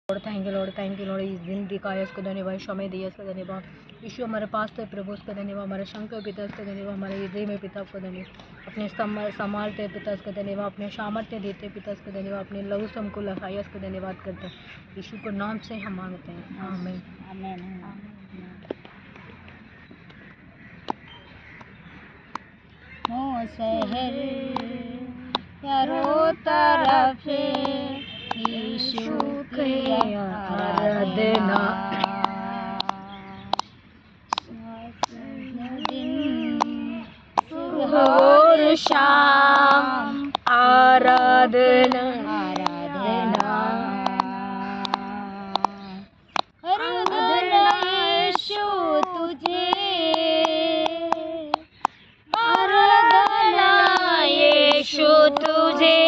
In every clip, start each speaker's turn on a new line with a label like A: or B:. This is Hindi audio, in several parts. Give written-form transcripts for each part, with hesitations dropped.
A: Thank you Lord. इस दिन दिखाया इसको धन्यवाद, समय दिया इसका धन्यवाद। यीशु हमारे पास तो प्रभु उसका धन्यवाद, हमारे शंकर पिता इसका धन्यवाद, हमारे हृदय में पिता को धन्यवाद, अपने संभालते पिता इसका धन्यवाद, अपने सामर्थ्य देते पिता इसका धन्यवाद, अपने लहू से हमको लखाया इसका धन्यवाद करते हैं। यीशु को नाम से हम मांगते हैं, आमीन आमीन।
B: शहर चारों तरफ से यीशु की आराधना, दिन और शाम आराधना आराधना आराधना यीशु तुझे, आराधना यीशु तुझे,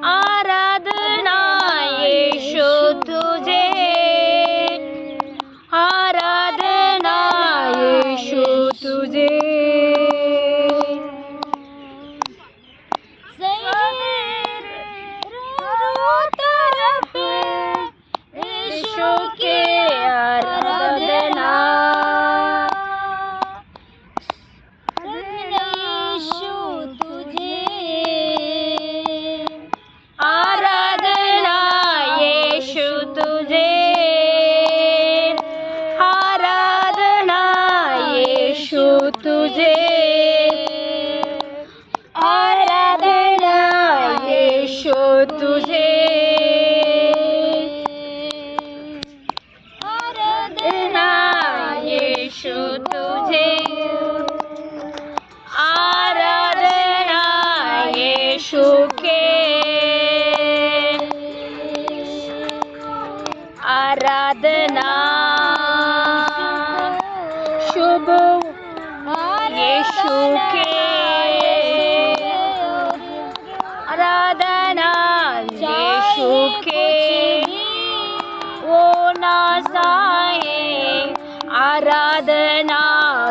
B: आराधना यीशु तुझे, आराधना यीशु तुझे। चारों तरफ यीशु की आराधना, यीशु तुझे, आराधना यीशु तुझे, आराधना यीशु तुझे, आराधना यीशु तुझे, आराधना यीशु तुझे, आराधना यीशु के, आराधना शुभ यीशु के, आराधना यीशु के, वो ना जाए आराधना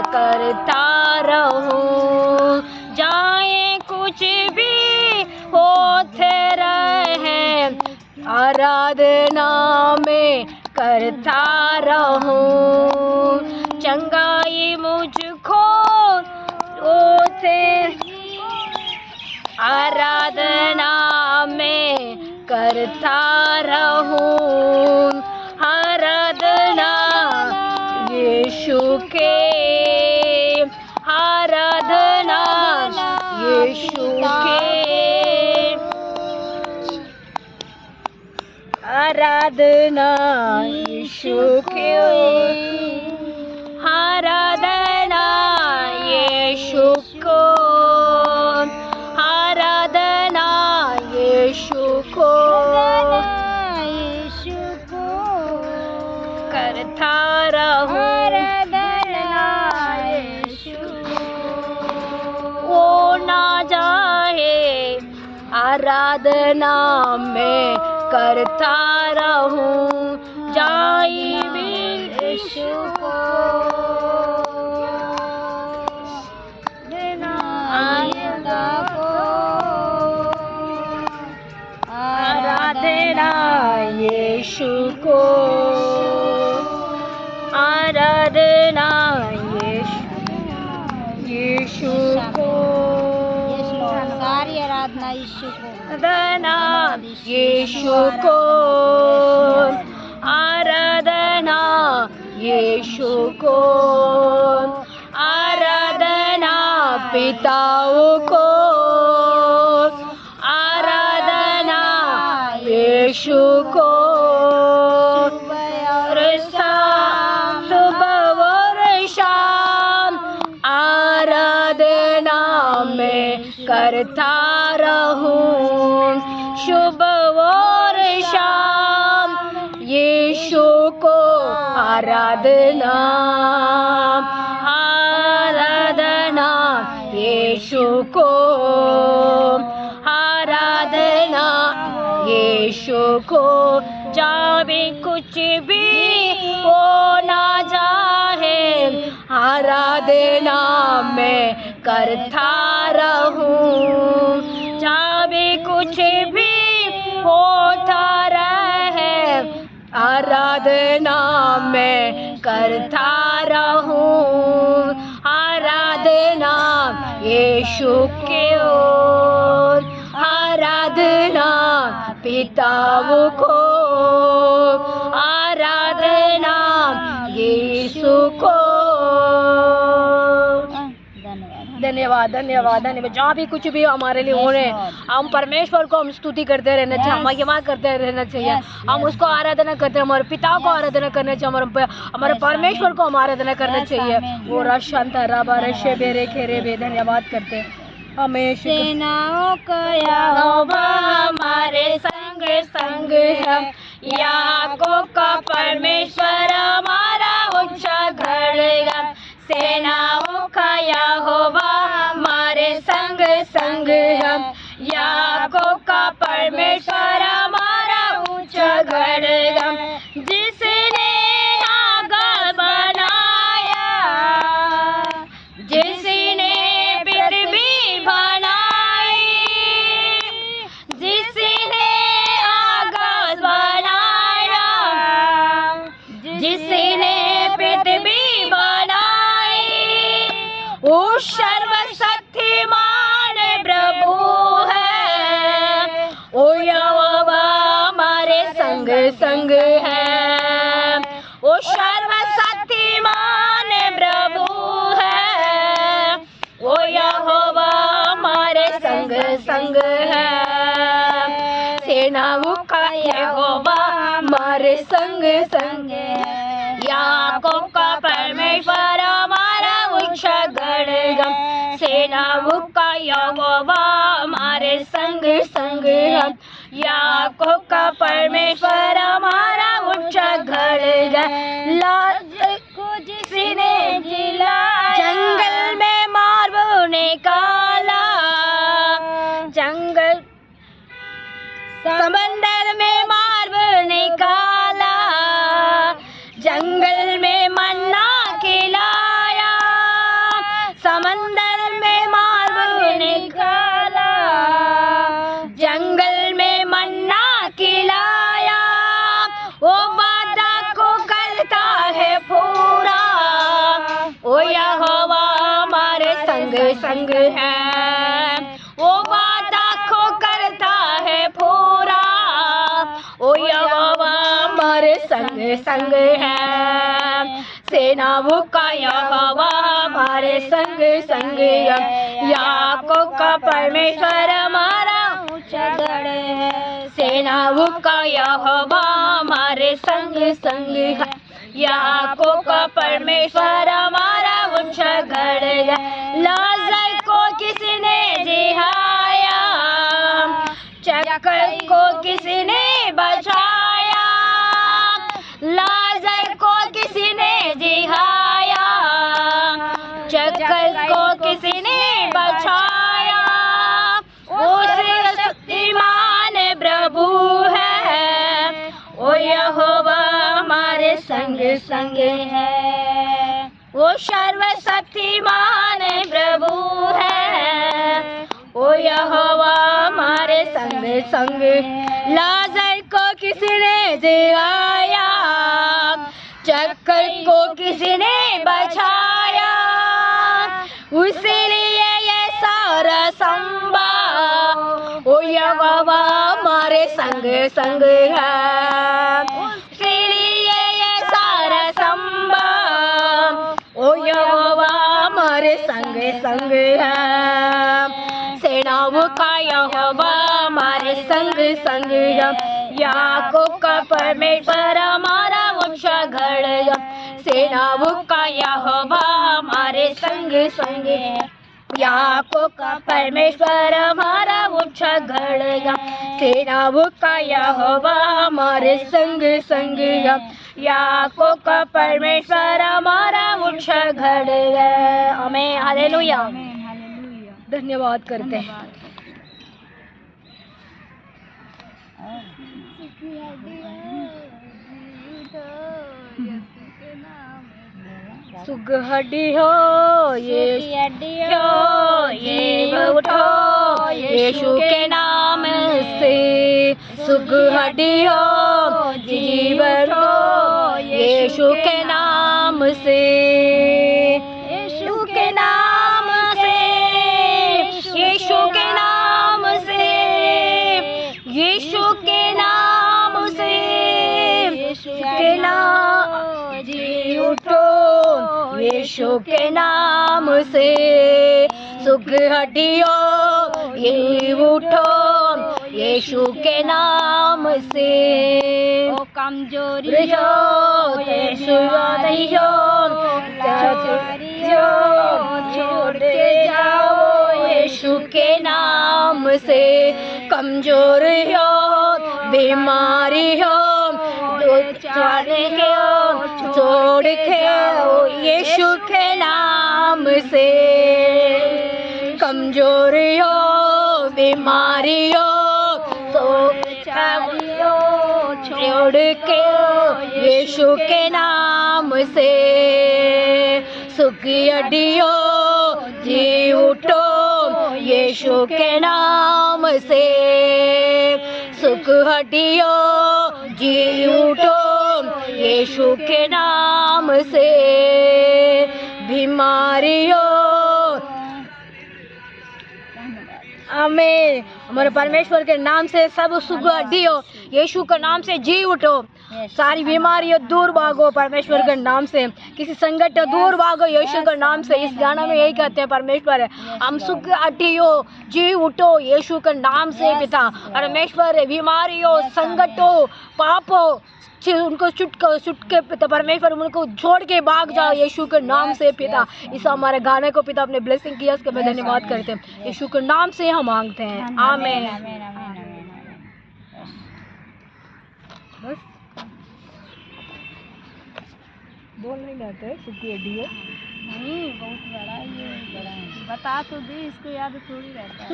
B: करता रहूं, जाए कुछ भी होते रहे आराधना में करता रहूं, चंगाई मुझको होते आराधना में करता रहूं, आराधना यीशु के, आराधना यीशु के, आराधना यीशु के, आराधना यीशु को, आराधना यीशु को, यीशु को करता रहूं, आराधना यीशु, वो ना जाए आराधना में करता रहूं, जाई भी यीशु को, आयता को, आराधना यीशु को, आराधना यीशु को,
A: सारी आराधना यीशु को,
B: आराधना यीशु को, आराधना यीशु को, आराधना पिताओं को, आराधना यीशु को, सुबह और शाम आराधना में करता रहूं, शुभ और शाम यीशु को आराधना, आराधना यीशु को, आराधना यीशु को, जावे कुछ भी हो ना जाए आराधना में करता रहूं, चाहे कुछ भी होता रहे आराधना मैं करता रहूं, आराधना यीशु की ओर, आराधना पिता को, आराधना यीशु को। धन्यवाद धन्यवाद धन्यवाद। जहाँ भी कुछ भी हमारे लिए हो रहे हैं, हम परमेश्वर को हम स्तुति करते रहना चाहिए, महिमा करते रहना चाहिए, हम उसको आराधना करते हैं, हमारे पिता को आराधना करना चाहिए, हमारे परमेश्वर को हम आराधना करना चाहिए। वो रशांता राबा रशे बेरे खेरे बे, धन्यवाद करते हैं। हमें सेनाओं का यहोवा हमारे संग संग है, याकूब का परमेश्वर हमारा ऊंचा गढ़ है। सेनाओं का यहोवा हमारे संग संग है, याकूब का परमेश्वर हमारा ऊंचा गढ़ है। जिसने आकाश बनाया, जिसने पृथ्वी बनाई, जिसने आकाश बनाया, जिसने पृथ्वी बनाई, वो सर्वशक्तिमान प्रभु है। ओ यहोवा हमारे संग संग है, वो सर्वशक्तिमान प्रभु है। ओ यहोवा हमारे संग संग है, सेनाओं का यहोवा हमारे संग संग है, याकूब का परमेश्वर हमारा ऊंचा गढ़ है। सेनाओं का यहोवा हमारे संग संग है, याकूब का परमेश्वर हमारा ऊंचा गढ़ है। लाजर को जिसने जिलाया, जंगल में मार्बल निकाला, जंगल समंदर में मार्बल निकाला, जंगल में मन्ना खिलाया, समंदर में मार्बल निकाला, जंगल में मन्ना खिलाया। वो वादा को करता है पूरा, ओ यहोवा हमारे संग संग है, वो वादा को करता है पूरा, ओ यहोवा हमारे संग संग है। सेनाओं का यहोवा हमारे संग संग है, याकूब का परमेश्वर हमारा ऊंचा गढ़ है। सेनाओं का यहोवा हमारे संग संग है, याकूब का परमेश्वर हमारा ऊंचा गढ़ है। लाजर को किसने जिहाया, चक्कर को किसने बचाया, लाजर को किसने जिहाया, चक्कर को किसने बचाया। वो शक्तिमान प्रभु है, ओ यहोवा हमारे संग संग है, वो सर्वशक्तिमान प्रभु है, ओ यहोवा हमारे संग संग। लाजर को किसने जिलाया, चक्कर को किसने बचाया, उसीलिए ये सारा संभव, ओ यहोवा हमारे संग संग है, उसीलिए ये सारा संभव, ओ यहोवा हमारे संग संग है। सेनाओं का यहोवा हमारे संग संग है, याकूब का परमेश्वर हमारा ऊंचा गढ़ है। सेनाओं का यहोवा हमारे संग संग है, याकूब का परमेश्वर हमारा ऊंचा गढ़ है। सेनाओं का यहोवा हमारे संग संग है, याकूब का परमेश्वर हमारा ऊंचा गढ़ है। आमीन हालेलुया। धन्यवाद करते हैं। सुख हड्डी हो ये उठो यीशु के नाम से, सुख हड्डी हो जीवन को यीशु के नाम से, यीशु के नाम से, यीशु के नाम से, यीशु के नाम से, यीशु के नाम जी उठो यीशु के नाम से, सुख हटियो ये उठो यीशु के नाम से, ओ कमजोरी हो यीशु नहीं हो, छोड़ के जाओ यीशु के नाम से, कमजोर हो बीमारी हो छोड़ के यीशु के नाम से, कमजोर हो बीमारी हो छोड़ के यीशु के नाम से, सुखी हड्डियों जी उठो यीशु के नाम से, सुख हड्डियों जी उठो यीशु के नाम से, बीमारियों आमीन। हमारे परमेश्वर के नाम से सब सुख हड्डियों यीशु के नाम से जी उठो, सारी बीमारियों दूर भागो परमेश्वर के नाम से, किसी संकट दूर भागो यीशु के नाम से। इस गाना में यही कहते हैं परमेश्वर हम सुख हड्डियों जी उठो यीशु के नाम से पिता। परमेश्वर बीमारियों संकटों पापों उनको छुट के पिता परमेश्वर उनको छोड़ के भाग जाओ यीशु के नाम से पिता। इस हमारे गाने को पिता अपने ब्लेसिंग किया इसके मैं धन्यवाद करते हैं, यीशु के नाम से हम मांगते हैं आमीन। बस बोल नहीं जाते सुखी हड्डियों
A: नहीं, बहुत बड़ा ये बता तो दे, इसको याद थोड़ी रहता है।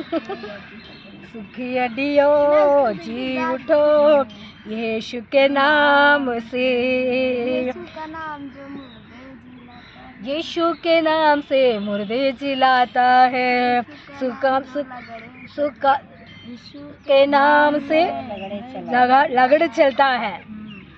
B: सुखी हड्डियों जी उठो यीशु के नाम से,
A: का नाम जो मुर्दे जिलाता,
B: यीशु के नाम से मुर्दे जिलाता है, सुखा के नाम से लगड़ चलता है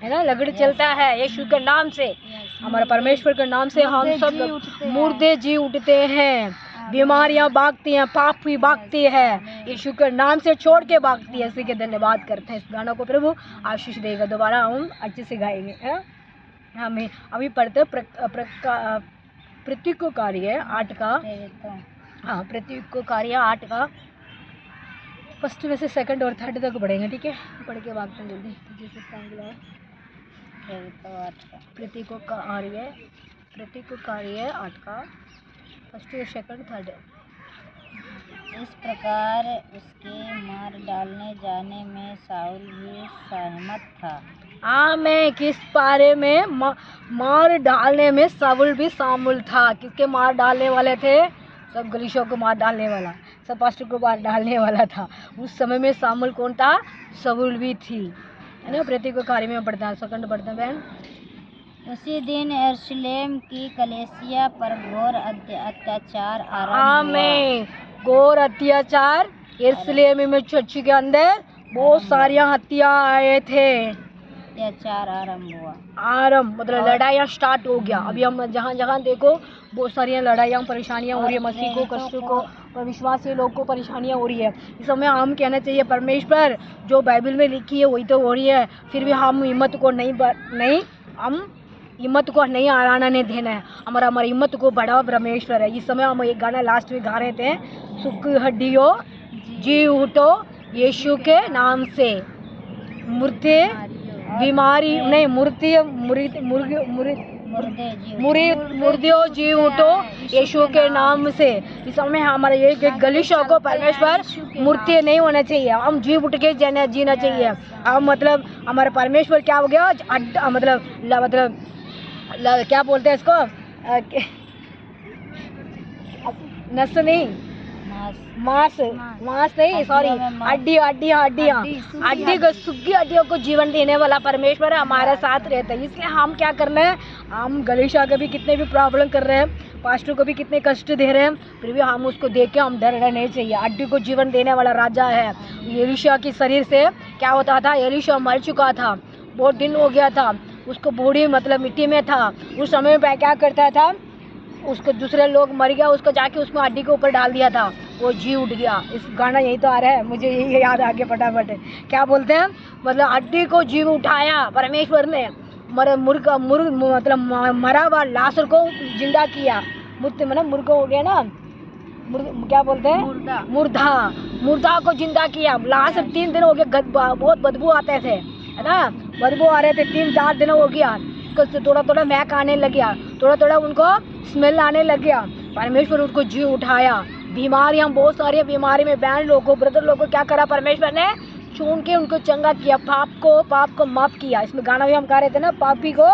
B: ना, लगड़ चलता है यीशु के नाम से। हमारे परमेश्वर के नाम से हम सब मुर्दे जी उठते हैं, बीमारियां भागती हैं, पाप भी भागती है, यीशु के नाम से छोड़ के भागती है। इसी के धन्यवाद करते हैं। इस गाना को प्रभु आशीष देगा, दोबारा हम अच्छे से गाएंगे है। हमें अभी पढ़ते प्रतीक को कार्य 8 का, हाँ प्रतीक को कार्य 8 का फर्स्ट में से सेकंड और थर्ड तक पढ़ेंगे, ठीक है। पढ़ के भागते हैं जल्दी जैसे प्रतीक को कार्य 8 का फर्स्ट सेकंड थर्ड।
A: इस प्रकार उसके मार डालने जाने में शाऊल भी सहमत था।
B: मैं किस बारे में मार डालने में शाऊल भी शामिल था। किसके मार डालने वाले थे? सब गलीशों को मार डालने वाला, सब पास्टर को मार डालने वाला था। उस समय में शामिल कौन था? शाऊल भी थी, है ना। प्रतीक को कार्य में पढ़ता है, सेकंड पढ़ते हैं बहन।
A: उसी दिन यरूशलेम की कलीसिया पर घोर अत्याचार आरंभ हुआ।
B: घोर अत्याचार यरूशलेम में चर्च के अंदर बहुत सारी हत्या आए थे।
A: अत्याचार
B: आरंभ मतलब लड़ाइयाँ स्टार्ट हो गया। अभी हम जहाँ जहाँ देखो बहुत सारी लड़ाइयाँ परेशानियाँ हो रही है, मसीह को कष्ट को और विश्वासी लोग को परेशानियाँ हो रही है। इस समय हम कहना चाहिए परमेश्वर जो बाइबल में लिखी है वही तो हो रही है, फिर भी हम हिम्मत को नहीं आराना नहीं देना है। हमारी हिम्मत को बढ़ाओ परमेश्वर है। इस समय हम एक गाना लास्ट में गा रहे थे, सुख हड्डियों जी उठो यीशु के नाम से, मुर्दे बीमारी नहीं मुर्दियों जी उठो यीशु के नाम से। इस समय हमारे एक गलीशों को परमेश्वर मूर्ति नहीं होना चाहिए, हम जी उठ के जीना चाहिए। हम मतलब हमारे परमेश्वर क्या हो गया मतलब क्या बोलते हैं इसको, नस नहीं मांस नहीं सॉरी हड्डी को सुखी हड्डियों को जीवन देने वाला परमेश्वर है, हमारे साथ रहता है। इसलिए हम क्या करना है, हम गलीशा के भी कितने भी प्रॉब्लम कर रहे हैं, पास्टर को भी कितने कष्ट दे रहे हैं, फिर भी हम उसको देख के हम डरना नहीं चाहिए। हड्डी को जीवन देने वाला राजा है। एलीशा के शरीर से क्या होता था, एलीशा मर चुका था, बहुत दिन हो गया था, उसको बूढ़ी मतलब मिट्टी में था। उस समय में क्या करता था, उसको दूसरे लोग मर गया, उसको जाके उसमें हड्डी के ऊपर डाल दिया था, वो जी उठ गया। इस गाना यही तो आ रहा है, मुझे यही याद आ गया फटाफट। क्या बोलते हैं, मतलब हड्डी को जी उठाया परमेश्वर ने, मतलब मरा हुआ लाश को जिंदा किया। मतलब मुर्गा हो गया ना, क्या बोलते हैं, मुर्दा को जिंदा किया। लाश 3 दिन हो गए, बहुत बदबू आते थे, है ना, बदबू आ रहे थे, 3-4 दिन हो गया, थोड़ा थोड़ा महक आने लग गया, थोड़ा थोड़ा उनको स्मेल आने लग गया। परमेश्वर उनको जी उठाया। बीमारियां, बहुत सारी बीमारी में बहन लोगों, ब्रदर लोगों को क्या करा, परमेश्वर ने छून के उनको चंगा किया, पाप को माफ किया। इसमें गाना भी हम गा रहे थे ना, पापी को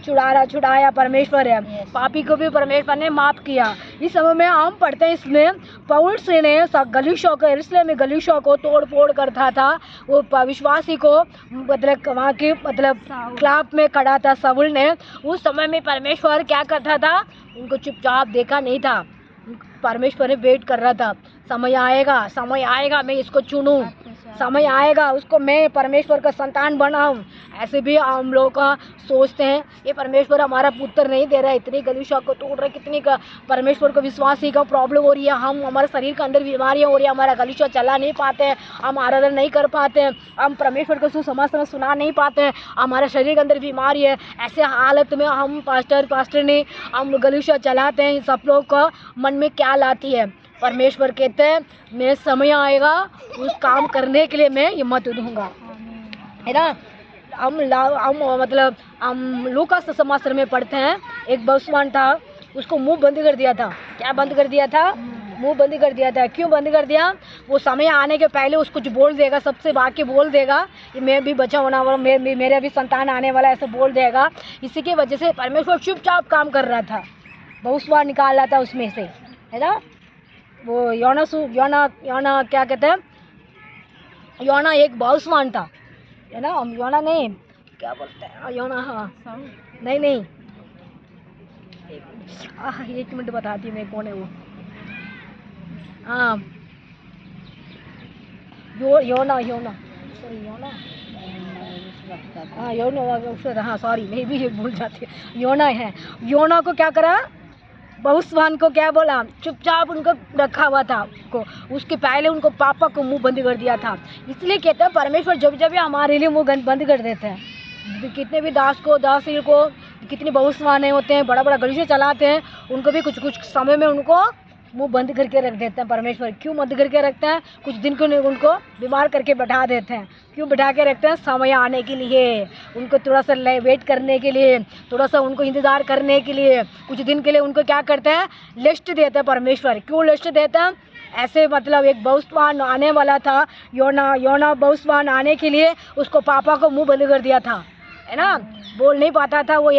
B: छुड़ाया परमेश्वर है, पापी को भी परमेश्वर ने माफ किया। इस समय में हम पढ़ते हैं, इसमें पौलुस ने गलीशों को, यरूशलेम में गलीशों को तोड़ फोड़ करता था। वो विश्वासी को मतलब वहाँ की मतलब खिलाफ में खड़ा था शाऊल ने। उस समय में परमेश्वर क्या करता था, उनको चुपचाप देखा नहीं था, परमेश्वर ने वेट कर रहा था, समय आएगा मैं इसको चुनूं, समय आएगा उसको मैं परमेश्वर का संतान बनाऊं। ऐसे भी हम लोग का सोचते हैं, ये परमेश्वर हमारा पुत्र नहीं दे रहा है, इतनी गलीशा को तोड़ रहा है, कितनी का परमेश्वर को विश्वासी का प्रॉब्लम हो रही है, हम हमारे शरीर के अंदर बीमारियां हो रही है, हमारा गलीशा चला नहीं पाते हैं, हम आराधना नहीं कर पाते हैं, हम परमेश्वर को सुसमाचार सुना नहीं पाते हैं, हमारे शरीर के अंदर बीमारी है। ऐसे हालत में हम पास्टर ने हम गलीशा चलाते हैं। सब लोग का मन में क्या लाती है, परमेश्वर कहते हैं मैं समय आएगा उस काम करने के लिए मैं हिम्मत दूंगा, है ना। हम मतलब हम लूका समाचार में पढ़ते हैं, एक भविष्यवाणी था, उसको मुंह बंद कर दिया था। क्या बंद कर दिया था, मुंह बंद कर दिया था। क्यों बंद कर दिया, वो समय आने के पहले उसको कुछ बोल देगा, सबसे बाकी बोल देगा मैं भी बचा होना वाला, मेरा भी संतान आने वाला, ऐसे बोल देगा। इसी की वजह से परमेश्वर चुपचाप काम कर रहा था, भविष्यवाणी निकाल रहा था उसमें से, है ना। वो योना क्या कहते हैं, योना एक भविष्यवाणी था, है ना। हम योना नहीं, क्या बोलते हैं योना, हाँ नहीं एक मिनट बताती हूँ मैं कौन है वो। हाँ योना सॉरी योना, हाँ सॉरी मैं भी भूल जाती हूँ, योना है। योना को क्या करा, भविष्यवाणी को क्या बोला, चुपचाप उनको रखा हुआ था को, उसके पहले उनको पापा को मुंह बंद कर दिया था। इसलिए कहते हैं परमेश्वर जब जब हमारे लिए मुंह बंद कर देते हैं, कितने भी दास को कितनी भविष्यवाणी होते हैं, बड़ा बड़ा गलीशा चलाते हैं, उनको भी कुछ समय में उनको मुंह बंद करके रख देते हैं। परमेश्वर क्यों बंद करके रखते हैं, कुछ दिन को उनको बीमार करके बैठा देते हैं। क्यों बैठा के रखते हैं, समय आने के लिए, उनको थोड़ा सा वेट करने के लिए, थोड़ा सा उनको इंतज़ार करने के लिए, कुछ दिन के लिए उनको क्या करते हैं, लिस्ट देते हैं परमेश्वर। क्यों लिस्ट देते हैं, ऐसे मतलब एक भविष्यवाणी आने वाला था, योना भविष्यवाणी आने के लिए उसको पापा को मुँह बंद कर दिया था, है ना, बोल नहीं पाता था, वो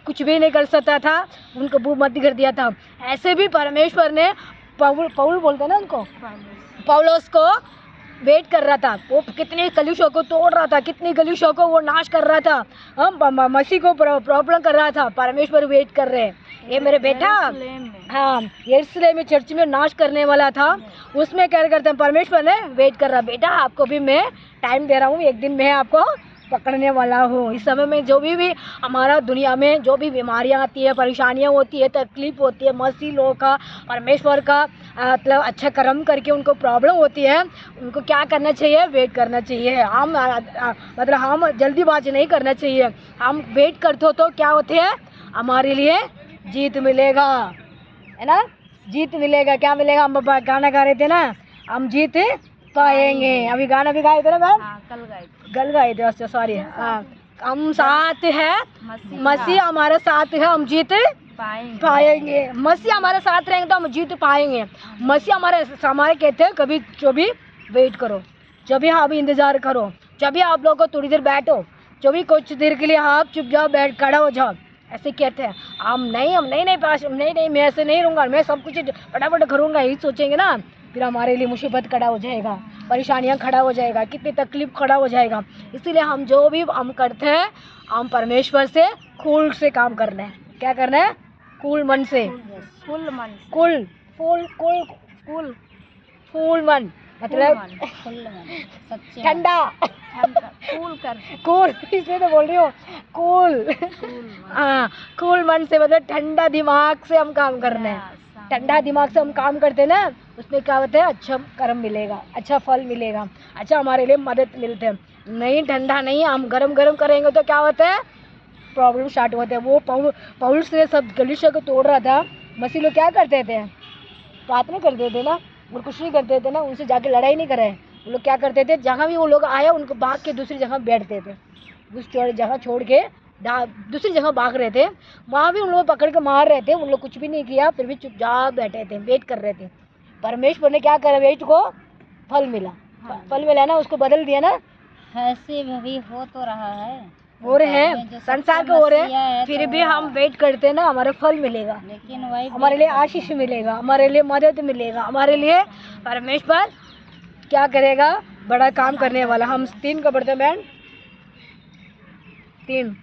B: कुछ भी नहीं कर सकता था, उनको मुँह बंद कर दिया था। ऐसे भी परमेश्वर ने पौल बोलते हैं ना उनको, पौलुस को वेट कर रहा था, वो कितने कलीसियों को तोड़ रहा था, कितनी कलीसियों को वो नाश कर रहा था, हम मसीह को प्रॉब्लम कर रहा था, परमेश्वर वेट कर रहे हैं। ये मेरे बेटा, हाँ यरूशलेम में चर्च में नाश करने वाला था, उसमें क्या करते हैं, परमेश्वर ने वेट कर रहा, बेटा आपको भी मैं टाइम दे रहा हूँ, एक दिन मैं आपको पकड़ने वाला हूँ। इस समय में जो भी हमारा दुनिया में जो भी बीमारियाँ आती है, परेशानियाँ होती है, तकलीफ होती है, मसीह लोगों का परमेश्वर का मतलब अच्छा कर्म करके उनको प्रॉब्लम होती है, उनको क्या करना चाहिए, वेट करना चाहिए। हम मतलब हम जल्दीबाजी नहीं करना चाहिए, हम वेट करते हो तो क्या होते हैं, हमारे लिए जीत मिलेगा, है ना, जीत मिलेगा। क्या मिलेगा, हम गाना गा रहे थे ना, हम जीत पाएंगे। अभी गाना भी गाए थे ना मैम, कल गाए थे, अच्छा सॉरी। हाँ हम साथ है, मसीह हमारे साथ है, हम जीत पाएंगे। मसीह हमारे साथ रहेंगे तो हम जीत पाएंगे। मसीह हमारे कहते हैं कभी जो भी वेट करो, जब भी आप इंतज़ार करो, जब भी आप लोग को थोड़ी देर बैठो, जो भी कुछ देर के लिए आप चुपचाप बैठ खड़ा हो जाओ, ऐसे कहते हैं। हम नहीं पास, नहीं मैं ऐसे नहीं रहूँगा, मैं सब कुछ फटाफट करूँगा, यही सोचेंगे ना, फिर हमारे लिए मुसीबत खड़ा हो जाएगा, परेशानियां खड़ा हो जाएगा, कितनी तकलीफ खड़ा हो जाएगा। इसीलिए हम जो भी हम करते हैं, हम परमेश्वर से खुल से काम करना है। क्या करना है, खुल मन से, फुल मन मतलब ठंडा कूल, इसलिए तो बोल रही हूँ कूल। हाँ, कूल मन से मतलब ठंडा दिमाग से हम काम करना है। ठंडा दिमाग से हम काम करते हैं ना, उसमें क्या होता है, अच्छा कर्म मिलेगा, अच्छा फल मिलेगा, अच्छा हमारे लिए मदद मिलते हैं। नहीं ठंडा नहीं, हम गरम गरम करेंगे तो क्या होता है, प्रॉब्लम स्टार्ट होते हैं। वो पौलुस ने सब गलीशिया को तोड़ रहा था, मसीह लोग क्या करते थे, प्रार्थना करते थे ना, और कुछ नहीं करते थे ना, उनसे जाके लड़ाई नहीं करे। वो लोग क्या करते थे, जहाँ भी वो लोग आए उनको भाग के दूसरी जगह बैठते थे, उस जगह छोड़ के दूसरी जगह भाग रहे थे, वहाँ भी उन लोग पकड़ के मार रहे थे। उन लोग कुछ भी नहीं किया, फिर भी चुपचाप बैठे थे, वेट कर रहे थे। परमेश्वर ने क्या करा, वेट को फल मिला। फल मिला ना, उसको बदल दिया ना।
A: ऐसे भी हो तो रहा है,
B: हो रहे हैं, संसार के हो रहे हैं, फिर भी हम वेट करते हैं ना, हमारा फल मिलेगा,
A: लेकिन वही
B: हमारे लिए आशीष मिलेगा, हमारे लिए मदद मिलेगा, हमारे लिए परमेश्वर क्या करेगा, बड़ा काम करने वाला। हम 3 का पढ़ते हैं बहन, 3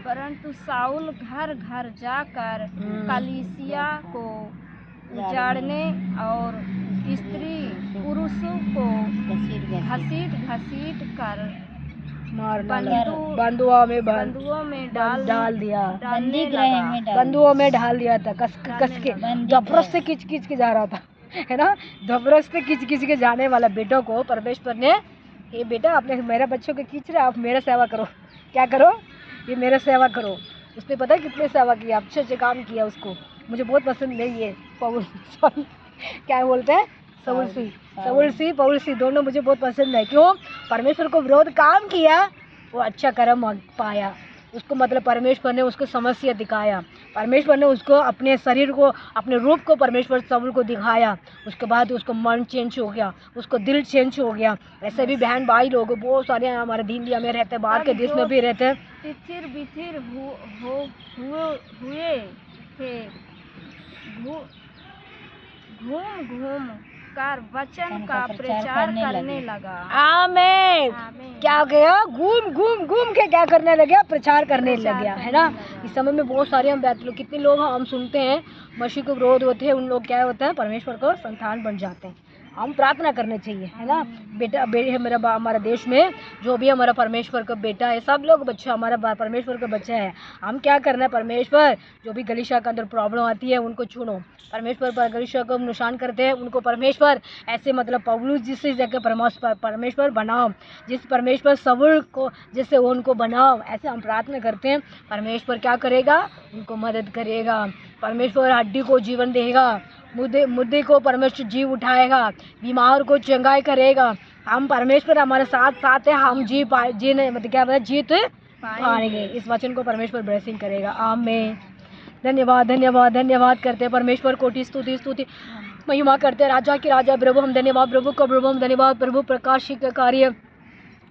C: परंतु साउल घर घर जाकर कलीसिया को उजाड़ने और स्त्री पुरुषों को घसीट कर
B: बंधुओं में
C: डाल
B: दिया,
C: बंधुओं में डाल
B: दिया था, कस के जबरदस्त से खींच के जा रहा था, है ना, जबरदस्त से खींच के जाने वाला बेटों को परमेश्वर ने, ये बेटा आपने मेरे बच्चों को खींच रहे, आप मेरा सेवा करो, क्या करो, ये मेरा सेवा करो। उसने पता है कितने सेवा किया, अच्छे काम किया। उसको मुझे बहुत पसंद है ये क्या बोलते हैं, पौलुसी दोनों मुझे बहुत पसंद है। क्यों, परमेश्वर को विरोध काम किया, वो अच्छा कर्म पाया। उसको मतलब परमेश्वर ने उसको समस्या दिखाया, परमेश्वर ने उसको अपने शरीर को, अपने रूप को परमेश्वर साउल को दिखाया। उसके बाद उसको मन चेंज हो गया, उसको दिल चेंज हो गया। ऐसे भी बहन भाई लोग बहुत सारे हमारे इंडिया में रहते हैं, बाहर के देश में भी रहते हैं,
C: तिथिर बिथिर हुए थे, घूम कर वचन का प्रचार करने लगा।
B: आमीन। क्या गया, घूम के क्या करने लगे, प्रचार करने लग गया, है ना। इस समय में बहुत सारे हम लोग, कितने लोग हम सुनते हैं मसीह को विरोध होते हैं, उन लोग क्या होता है, परमेश्वर को संतान बन जाते हैं। हम प्रार्थना करने चाहिए, है ना। बेटा हमारा देश में जो भी हमारा परमेश्वर का बेटा है, सब लोग बच्चा हमारा परमेश्वर का बच्चा है। हम क्या करना है, परमेश्वर जो भी गलीशिया के अंदर प्रॉब्लम आती है उनको चुनो, परमेश्वर पर गलीशिया को नुकसान करते हैं उनको परमेश्वर ऐसे मतलब पौलुस जिस जगह परमेश्वर बनाओ, जिस परमेश्वर सबूर को जिससे उनको बनाओ, ऐसे हम प्रार्थना करते हैं। परमेश्वर क्या करेगा, उनको मदद करेगा। परमेश्वर हड्डी को जीवन देगा, मुद्दे को परमेश्वर जीव उठाएगा, बीमार को चंगाई करेगा। हम परमेश्वर हमारे साथ है, हम जीने मतलब क्या बोला, जीत पाएंगे। इस वचन को परमेश्वर ब्लेसिंग करेगा। आमीन। धन्यवाद करते हैं परमेश्वर, कोटि स्तुति महिमा करते हैं। राजा की राजा प्रभु हम धन्यवाद, प्रभु का प्रभु हम धन्यवाद, प्रभु प्रकाश का कार्य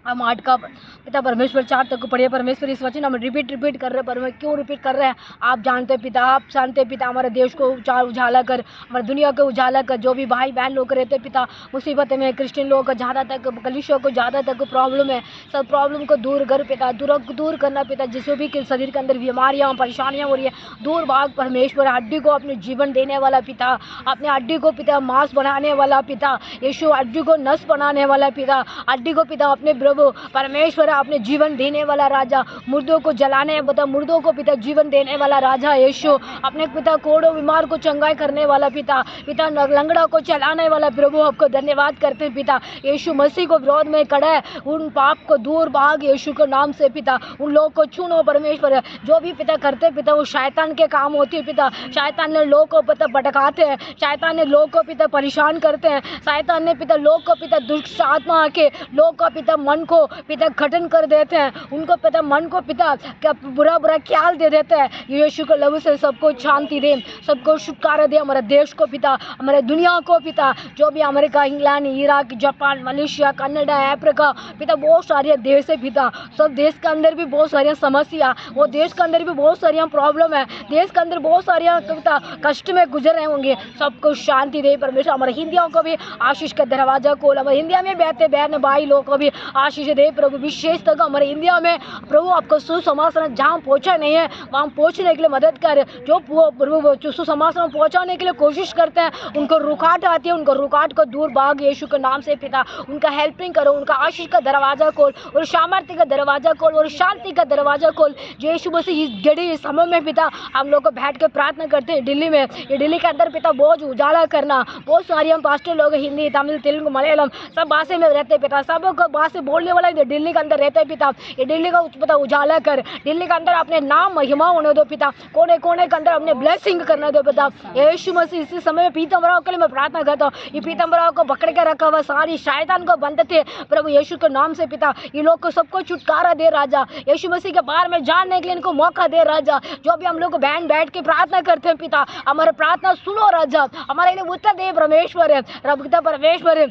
B: हम 8 का पिता परमेश्वर 4 तक को पढ़िए। परमेश्वर इस वचन हम रिपीट कर रहे हैं, पर क्यों रिपीट कर रहे हैं, आप जानते पिता, आप जानते पिता। हमारे देश को उजाला कर, हमारी दुनिया को उजाला कर। जो भी भाई बहन लोग रहते पिता मुसीबत में, क्रिश्चियन लोगों को ज़्यादा तक, कलीसिया को ज़्यादा तक प्रॉब्लम है, सब प्रॉब्लम को दूर कर पिता, दूर करना पिता। जिससे भी शरीर के अंदर बीमारियाँ परेशानियाँ हो रही है, दूर भाग परमेश्वर। हड्डी को अपने जीवन देने वाला पिता, अपने हड्डी को पिता मांस बनाने वाला पिता, यीशु हड्डी को नस बनाने वाला पिता, हड्डी को पिता अपने परमेश्वर अपने जीवन देने वाला राजा, मुर्दों को जलाने पिता, मुर्दों को पिता जीवन देने वाला राजा यीशु, अपने पिता कोड़ों बीमार को चंगाई करने वाला पिता, लंगड़ा को चलाने वाला प्रभु आपको धन्यवाद करते हैं पिता। यीशु मसीह को विरोध में खड़ा है, उन पाप को दूर भाग यीशु के नाम से पिता। उन लोगों को चुनो परमेश्वर, जो भी पिता करते पिता वो शैतान के काम होती है पिता। शैतान ने लोग को पिता भटकाते हैं, शैतान ने लोग को पिता परेशान करते हैं, शैतान ने पिता लोग को पिता दुष्ट आत्मा आके लोग का पिता मन को पिता घटन कर देते हैं, उनको पिता मन को पिता क्या बुरा ख्याल दे देते हैं। यीशु के लहू से सबको शांति दे, सबको छुटकारा दे। हमारे देश को पिता, हमारे दुनिया को पिता, जो भी America, England, Iraq, Japan, Malaysia, Canada, Africa पिता, बहुत सारे देश है पिता। सब देश के अंदर भी बहुत सारी समस्या, वो देश के अंदर भी बहुत सारी प्रॉब्लम है, देश के अंदर बहुत सारी पिता कष्ट में गुजर रहे होंगे, सबको शांति दे परमेश्वर। हमारे हिंदियों को भी आशीष का दरवाजा खोल, हमारे हिंदिया में बहते बहन भाई लोग को भी आशीष आशीष दे प्रभु। विशेषतः हमारे इंडिया में प्रभु आपको सुसमाचार जहाँ पहुँचा नहीं है वहाँ पहुँचने के लिए मदद कर। जो प्रभु सुसमाचार पहुँचाने के लिए कोशिश करते हैं उनको रुकावट आती है, उनको रुकावट को दूर भाग यीशु के नाम से पिता उनका हेल्पिंग करो, उनका आशीष का दरवाजा खोल और सामर्थ्य का दरवाजा खोल और शांति का दरवाजा खोल। जो यीशु मसीह इस जड़ी इस समय में पिता हम लोग को बैठ के प्रार्थना करते हैं दिल्ली में, ये दिल्ली के अंदर पिता बहुत उजाला करना। बहुत सारी हम पास्टर लोग हिंदी तमिल तेलुगु मलयालम सब भाषा में रहते पिता, सब भाषा बोलने वाला दिल्ली के अंदर रहते पिता। ये दिल्ली का पिता उजाला कर, दिल्ली के अंदर अपने नाम महिमा होने दो पिता, कोने कोने के अंदर अपने ब्लेसिंग करने दो पिता। यीशु मसीह इसी समय में पीतमराव के लिए मैं प्रार्थना करता हूँ। ये पीतमराव को पकड़ के रखा हुआ सारी शैतान को बंद थे प्रभु यीशु के नाम से पिता। ये लोग को सबको छुटकारा दे राजा, यीशु मसीह के बारे में जानने के लिए इनको मौका दे राजा। जो भी हम लोग बहन बैठ के प्रार्थना करते हैं पिता, हमारे प्रार्थना सुनो राजा, हमारे लिए उत्तर दे परमेश्वर है, रब पिता परमेश्वर है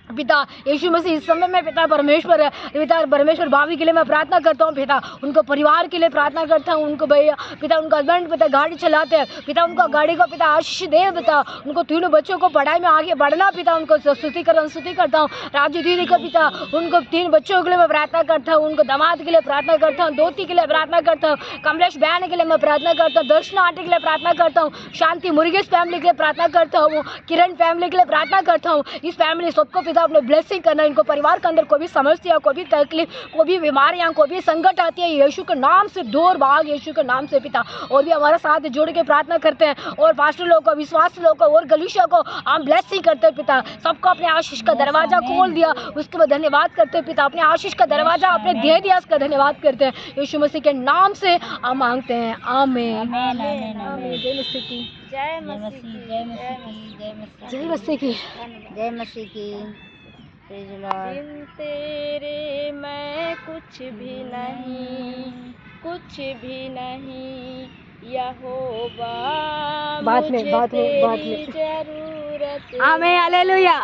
B: पिता। यीशु मसीह इस समय में पिता परमेश्वर है, पिता परमेश्वर भाभी के लिए मैं प्रार्थना करता हूँ पिता, उनको परिवार के लिए प्रार्थना करता हूँ। उनको भैया पिता उनका हस्बैंड पिता गाड़ी चलाते हैं पिता, उनका गाड़ी को पिता आशीष दे पिता। उनको तीनों बच्चों को पढ़ाई में आगे बढ़ना पिता, उनको स्तुति करता हूँ। राजू दीदी को पिता उनको 3 बच्चों के लिए मैं प्रार्थना करता हूँ, उनको दामाद के लिए प्रार्थना करता हूँ, दोती के लिए प्रार्थना करता हूँ, कमलेश बहन के लिए मैं प्रार्थना करता हूँ, दर्शन आंटी के लिए प्रार्थना करता हूँ, शांति मुर्गेश फैमिली के लिए प्रार्थना करता हूँ, किरण फैमिली के लिए प्रार्थना करता हूँ। इस फैमिली सबको पिता अपने ब्लेसिंग करना। इनको परिवार के अंदर कोई भी समस्या, कोई भी तकलीफ, कोई भी बीमारियां, कोई भी संकट आती है यीशु के नाम से दूर भाग यीशु के नाम से पिता। और भी हमारे साथ जुड़ के प्रार्थना करते हैं और पास्टर लोग को, विश्वास लोग को और गलीशिया को हम ब्लेसिंग करते हैं पिता। सबको अपने आशीष का दरवाजा खोल दिया, उसके बाद धन्यवाद करते हैं पिता। अपने आशीष का दरवाजा आपने दे दिया, उसका धन्यवाद करते हैं। यीशु मसीह के नाम से हम मांगते हैं, आमीन। जय मसीह की,
C: जय मसीह, जय मसीह की,
B: जय मसीह की,
C: जय मसीह की। बिन तेरे मैं कुछ भी नहीं, कुछ भी नहीं यहोवा,
B: बात में
C: मुझे तेरी जरूरत।
B: आमीन, हालेलुया।